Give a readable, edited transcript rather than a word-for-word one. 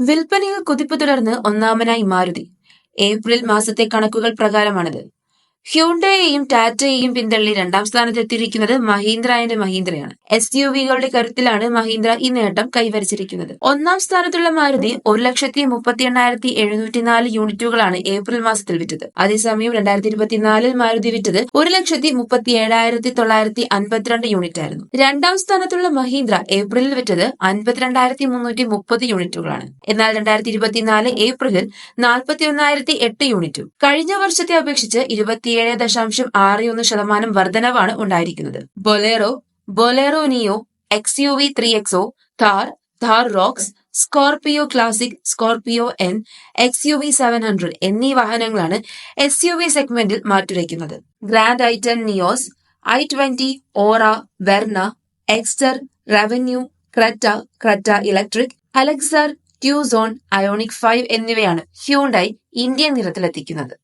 വിൽപ്പനയിൽ കുതിപ്പ് തുടർന്ന് ഒന്നാമനായി മാരുതി. ഏപ്രിൽ മാസത്തെ കണക്കുകൾ പ്രകാരമാണിത്. ഹ്യൂണ്ടയെയും ടാറ്റയെയും പിന്തള്ളി രണ്ടാം സ്ഥാനത്തെത്തിയിരിക്കുന്നത് മഹീന്ദ്ര ആൻഡ് മഹീന്ദ്രയാണ്. SUV-കളുടെ കരുത്തിലാണ് മഹീന്ദ്ര ഈ നേട്ടം കൈവരിച്ചിരിക്കുന്നത്. ഒന്നാം സ്ഥാനത്തുള്ള മാരുതി 1,38,704 യൂണിറ്റുകളാണ് ഏപ്രിൽ മാസത്തിൽ വിറ്റത്. അതേസമയം 2024 മാരുതി വിറ്റത് 1,37,952 യൂണിറ്റ് ആയിരുന്നു. രണ്ടാം സ്ഥാനത്തുള്ള മഹീന്ദ്ര ഏപ്രിലിൽ വിറ്റത് 52,330 യൂണിറ്റുകളാണ്. എന്നാൽ 2024 ഏപ്രിലിൽ 41,008 യൂണിറ്റും. കഴിഞ്ഞ വർഷത്തെ അപേക്ഷിച്ച് 27.61% വർധനവാണ് ഉണ്ടായിരിക്കുന്നത്. Bolero Neo, XUV 3XO, Thar Roxx, Scorpio Classic, Scorpio N, XUV 700 എന്നീ വാഹനങ്ങളാണ് SUV സെഗ്മെന്റിൽ മാറ്റുരയ്ക്കുന്നത്. ഗ്രാൻഡ് ഐ10, Nios, i20, Aura, Verna, Exter, revenue, Creta electric, Alcazar, Tucson, Ioniq 5 എന്നിവയാണ് ഹ്യൂണ്ടായി ഇന്ത്യൻ നിരത്തിലെത്തിക്കുന്നത്.